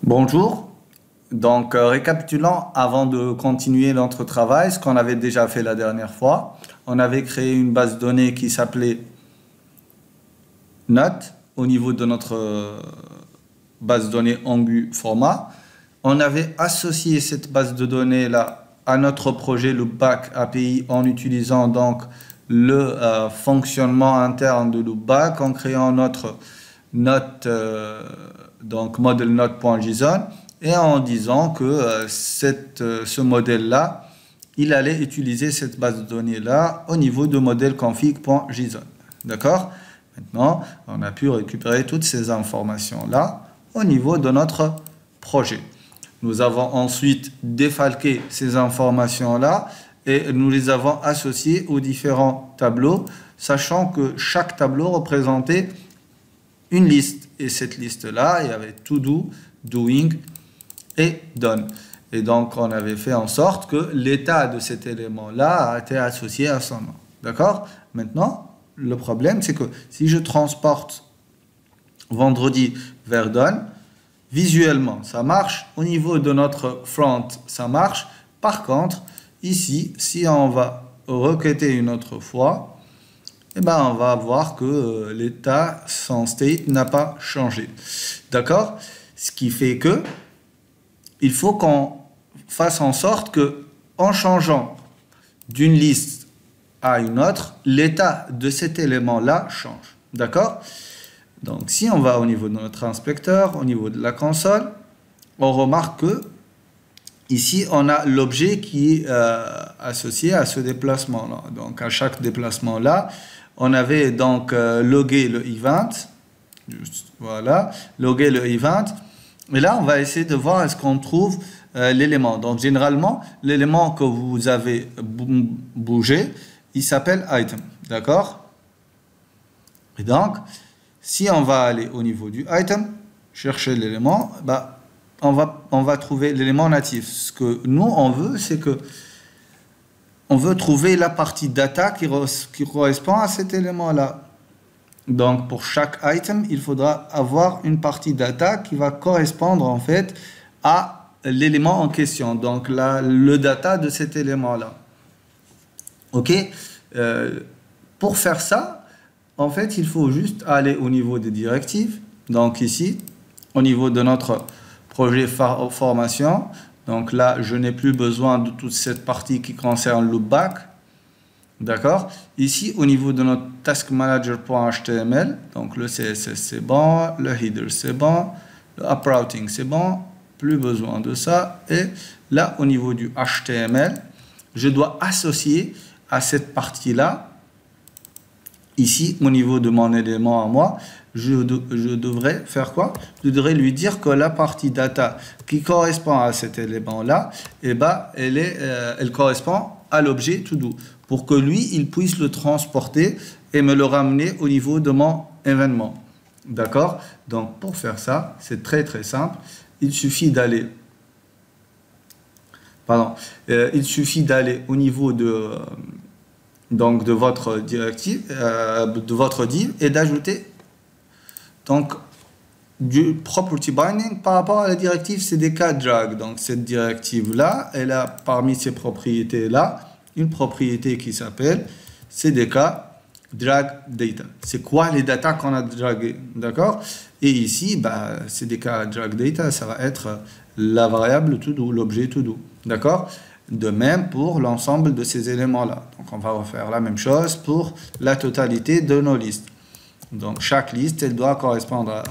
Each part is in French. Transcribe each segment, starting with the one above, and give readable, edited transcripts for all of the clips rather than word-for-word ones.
Bonjour. Donc, récapitulant, avant de continuer notre travail, ce qu'on avait déjà fait la dernière fois, on avait créé une base de données qui s'appelait Note au niveau de notre base de données Angu format. On avait associé cette base de données-là à notre projet Loopback API en utilisant donc le fonctionnement interne de Loopback en créant notre note, donc model note.json et en disant que ce modèle-là, il allait utiliser cette base de données-là au niveau de modèle config.json. D'accord? Maintenant, on a pu récupérer toutes ces informations-là au niveau de notre projet. Nous avons ensuite défalqué ces informations-là et nous les avons associées aux différents tableaux, sachant que chaque tableau représentait une liste. Et cette liste-là, il y avait to do, doing et done. Et donc, on avait fait en sorte que l'état de cet élément-là a été associé à son nom. D'accord? Maintenant, le problème, c'est que si je transporte vendredi vers done, visuellement, ça marche. Au niveau de notre front, ça marche. Par contre, ici, si on va requêter une autre fois, eh ben, on va voir que l'état, son state n'a pas changé. D'accord? Ce qui fait que il faut qu'on fasse en sorte que, en changeant d'une liste à une autre, l'état de cet élément-là change. D'accord? Donc, si on va au niveau de notre inspecteur, au niveau de la console, on remarque que ici, on a l'objet qui est associé à ce déplacement-là. Donc, à chaque déplacement-là, on avait donc logué le event. Juste, voilà, logué le event. Et là, on va essayer de voir est-ce qu'on trouve l'élément. Donc, généralement, l'élément que vous avez bougé, il s'appelle item. D'accord? Et donc, si on va aller au niveau du item, chercher l'élément, bah, on va trouver l'élément natif. Ce que nous, on veut, c'est que on veut trouver la partie data qui correspond à cet élément-là. Donc, pour chaque item, il faudra avoir une partie data qui va correspondre en fait à l'élément en question. Donc, le data de cet élément-là. OK? Pour faire ça, en fait, il faut juste aller au niveau des directives. Donc, ici, au niveau de notre projet formation. Donc là, je n'ai plus besoin de toute cette partie qui concerne Loopback. D'accord? Ici, au niveau de notre task manager.html, donc le CSS c'est bon, le header c'est bon, le uprouting c'est bon, plus besoin de ça. Et là, au niveau du HTML, je dois associer à cette partie-là, ici, au niveau de mon élément à moi, je devrais faire quoi? Je devrais lui dire que la partie data qui correspond à cet élément-là, eh ben, elle correspond à l'objet to-do, pour que lui, il puisse le transporter et me le ramener au niveau de mon événement. D'accord? Donc, pour faire ça, c'est très très simple. Il suffit d'aller au niveau donc de votre directive, de votre div, et d'ajouter donc du property binding par rapport à la directive CDK drag. Donc cette directive là, elle a parmi ses propriétés là une propriété qui s'appelle CDK drag data. C'est quoi les data qu'on a dragué, d'accord? Et ici, bah, CDK drag data, ça va être la variable to do, l'objet to do, d'accord? De même pour l'ensemble de ces éléments-là. Donc, on va refaire la même chose pour la totalité de nos listes. Donc, chaque liste, elle doit correspondre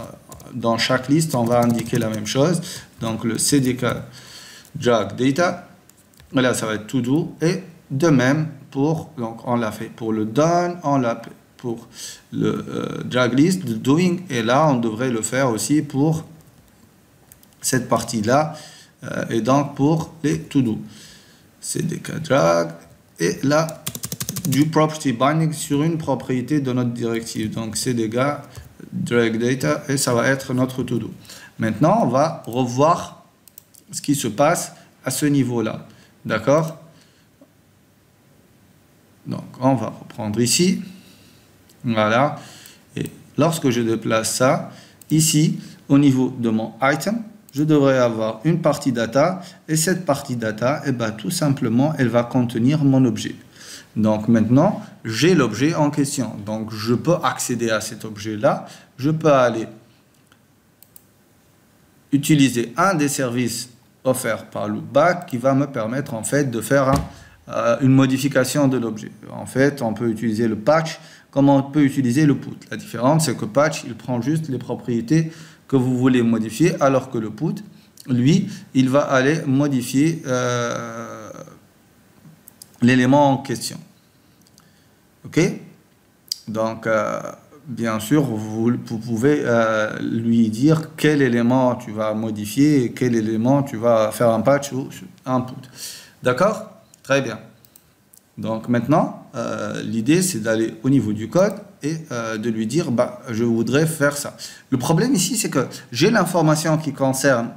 dans chaque liste, on va indiquer la même chose. Donc, le CDK drag data, là, ça va être to do. Et de même pour, donc, on l'a fait pour le done, on l'a fait pour le drag list, le doing. Et là, on devrait le faire aussi pour cette partie-là. Et donc, pour les to do. CDK drag et là du property binding sur une propriété de notre directive, donc CDK drag data, et ça va être notre to do. Maintenant on va revoir ce qui se passe à ce niveau là, d'accord? Donc on va reprendre ici, voilà, et lorsque je déplace ça ici au niveau de mon item, je devrais avoir une partie data et cette partie data, eh ben, tout simplement, elle va contenir mon objet. Donc maintenant, j'ai l'objet en question. Donc je peux accéder à cet objet-là. Je peux aller utiliser un des services offerts par Loopback qui va me permettre en fait de faire une modification de l'objet. En fait, on peut utiliser le patch comme on peut utiliser le put. La différence, c'est que patch, il prend juste les propriétés que vous voulez modifier, alors que le put, lui, il va aller modifier l'élément en question. OK? Donc, bien sûr, vous pouvez lui dire quel élément tu vas modifier et quel élément tu vas faire un patch ou un put. D'accord? Très bien. Donc maintenant, l'idée, c'est d'aller au niveau du code et de lui dire, bah, je voudrais faire ça. Le problème ici, c'est que j'ai l'information qui concerne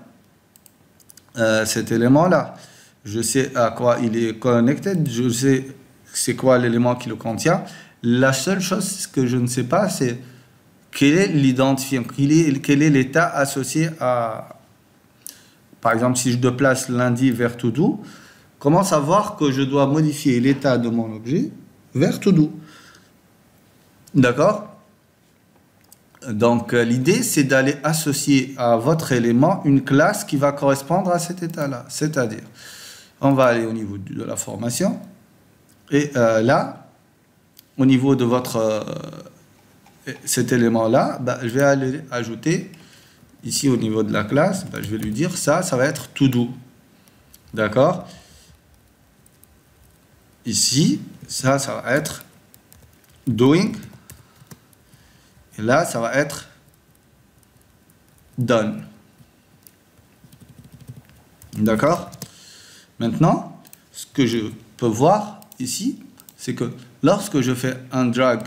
cet élément-là. Je sais à quoi il est connecté, je sais c'est quoi l'élément qui le contient. La seule chose que je ne sais pas, c'est quel est l'identifiant, quel est l'état associé à... Par exemple, si je déplace lundi vers todo, comment savoir que je dois modifier l'état de mon objet vers todo? D'accord? Donc, l'idée, c'est d'aller associer à votre élément une classe qui va correspondre à cet état-là. C'est-à-dire, on va aller au niveau de la formation. Et là, au niveau de cet élément-là, bah, je vais aller ajouter, ici au niveau de la classe, bah, je vais lui dire ça va être todo. D'accord? Ici, ça va être doing. Et là, ça va être done. D'accord? Maintenant, ce que je peux voir ici, c'est que lorsque je fais un drag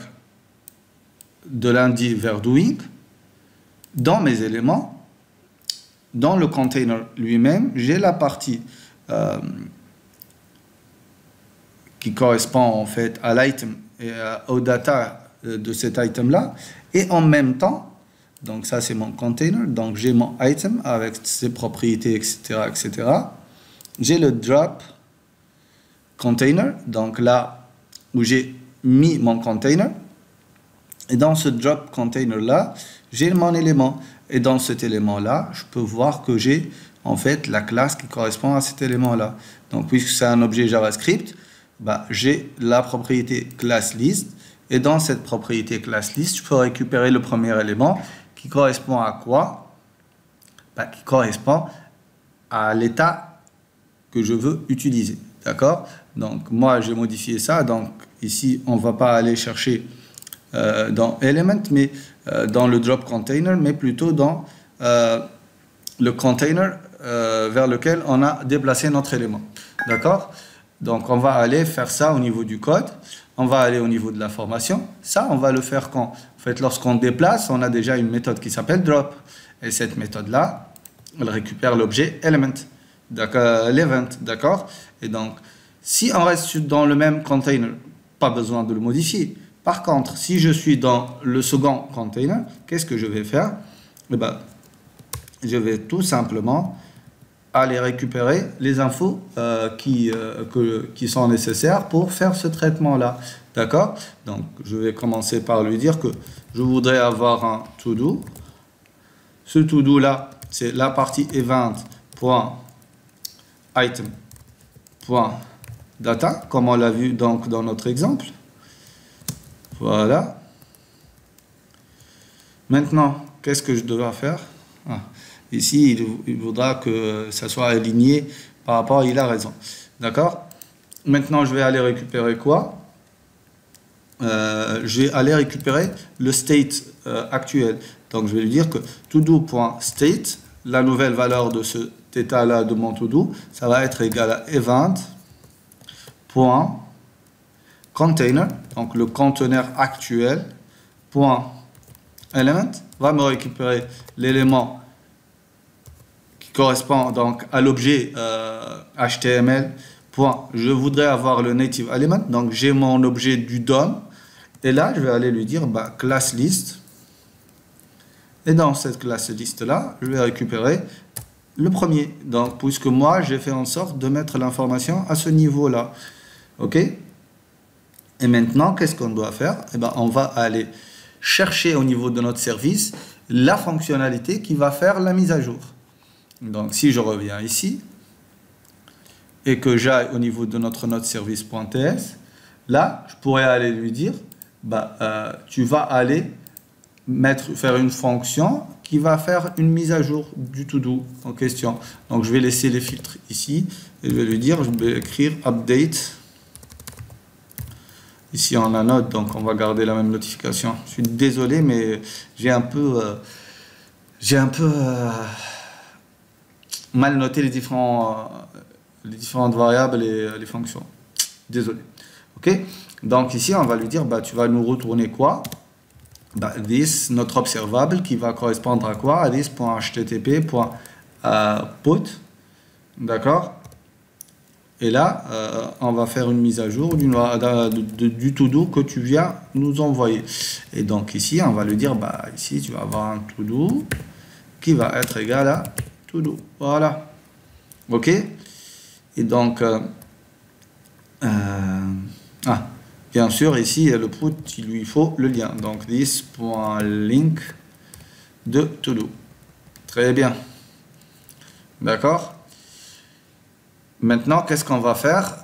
de lundi vers doing, dans mes éléments, dans le container lui-même, j'ai la partie qui correspond en fait à l'item et au data de cet item-là. Et en même temps, donc ça c'est mon container, donc j'ai mon item avec ses propriétés, etc., etc. J'ai le drop container, donc là où j'ai mis mon container. Et dans ce drop container-là, j'ai mon élément. Et dans cet élément-là, je peux voir que j'ai en fait la classe qui correspond à cet élément-là. Donc puisque c'est un objet JavaScript, bah, j'ai la propriété classList. Et dans cette propriété classList, je peux récupérer le premier élément qui correspond à quoi? Bah, qui correspond à l'état que je veux utiliser. D'accord? Donc moi, j'ai modifié ça. Donc ici, on ne va pas aller chercher dans Element, mais dans le drop container, mais plutôt dans le container vers lequel on a déplacé notre élément. D'accord? Donc on va aller faire ça au niveau du code. On va aller au niveau de la formation. Ça, on va le faire quand? En fait, lorsqu'on déplace, on a déjà une méthode qui s'appelle drop. Et cette méthode-là, elle récupère l'objet element, l'event, d'accord? Et donc, si on reste dans le même container, pas besoin de le modifier. Par contre, si je suis dans le second container, qu'est-ce que je vais faire? Eh ben, je vais tout simplement aller récupérer les infos qui sont nécessaires pour faire ce traitement-là. D'accord? Donc, je vais commencer par lui dire que je voudrais avoir un to-do. Ce to-do-là, c'est la partie event.item.data, comme on l'a vu donc dans notre exemple. Voilà. Maintenant, qu'est-ce que je devrais faire? Ici, il voudra que ça soit aligné par rapport, il a raison. D'accord? Maintenant, je vais aller récupérer quoi? Je vais aller récupérer le state actuel. Donc, je vais lui dire que todo.state, la nouvelle valeur de cet état-là de mon todo, ça va être égal à event.container, donc le conteneur actuel, .element, va me récupérer l'élément correspond donc à l'objet HTML. Je voudrais avoir le native element, donc j'ai mon objet du DOM, et là je vais aller lui dire bah, class list, et dans cette class list là je vais récupérer le premier. Donc, puisque moi, j'ai fait en sorte de mettre l'information à ce niveau-là. OK? Et maintenant, qu'est-ce qu'on doit faire? Eh ben, on va aller chercher au niveau de notre service la fonctionnalité qui va faire la mise à jour. Donc, si je reviens ici et que j'aille au niveau de notre note service.ts, là, je pourrais aller lui dire, tu vas aller faire une fonction qui va faire une mise à jour du to-do en question. Donc, je vais laisser les filtres ici et je vais lui dire, je vais écrire update. Ici, on a note, donc on va garder la même notification. Je suis désolé, mais j'ai un peu mal noté les différentes variables et les fonctions. Désolé. OK? Donc ici, on va lui dire, tu vas nous retourner quoi? This, notre observable, qui va correspondre à quoi? À this.http.put. D'accord? Et là, on va faire une mise à jour du to-do que tu viens nous envoyer. Et donc ici, on va lui dire, ici, tu vas avoir un to-do qui va être égal à to-do. Voilà. OK? Et donc, bien sûr, ici, le put, il lui faut le lien. Donc, this.link de to-do. Très bien. D'accord? Maintenant, qu'est-ce qu'on va faire?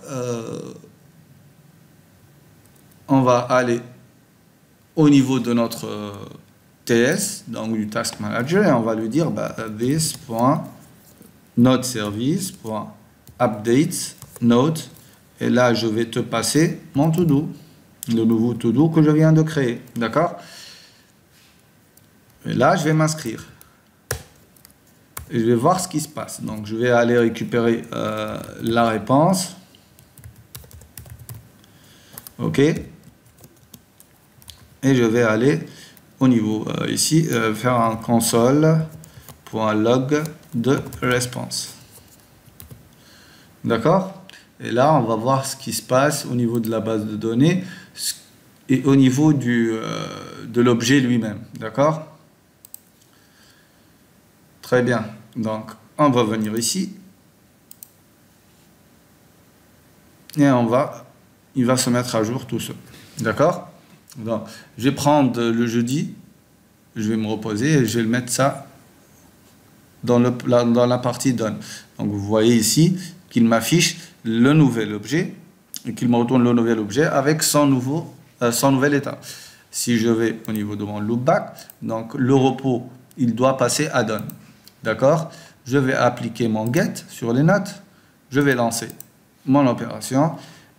On va aller au niveau de notre TS, donc du Task Manager, et on va lui dire this.nodeService.update node, et là, je vais te passer mon to-do, le nouveau to-do que je viens de créer. D'accord? Et là, je vais m'inscrire. Et je vais voir ce qui se passe. Donc, je vais aller récupérer la réponse. OK. Et je vais aller au niveau ici, faire un console.log de response. D'accord? Et là, on va voir ce qui se passe au niveau de la base de données et au niveau de l'objet lui-même. D'accord? Très bien. Donc, on va venir ici. Et il va se mettre à jour tout seul. D'accord? Donc, je vais prendre le jeudi. Je vais me reposer et je vais le mettre ça dans la partie Done. Donc, vous voyez ici qu'il m'affiche le nouvel objet et qu'il me retourne le nouvel objet avec son nouvel état. Si je vais au niveau de mon loopback, donc le repos, il doit passer à Done. D'accord? Je vais appliquer mon get sur les notes. Je vais lancer mon opération.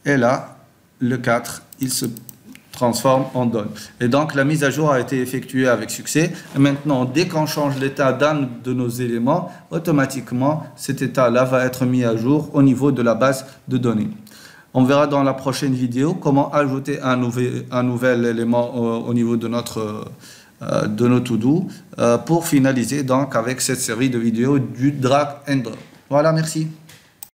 Et là, le 4, il se transforme en Done. Et donc, la mise à jour a été effectuée avec succès. Et maintenant, dès qu'on change l'état d'un de nos éléments, automatiquement, cet état-là va être mis à jour au niveau de la base de données. On verra dans la prochaine vidéo comment ajouter un nouvel élément au niveau de nos to-do pour finaliser donc avec cette série de vidéos du drag and drop. Voilà, merci.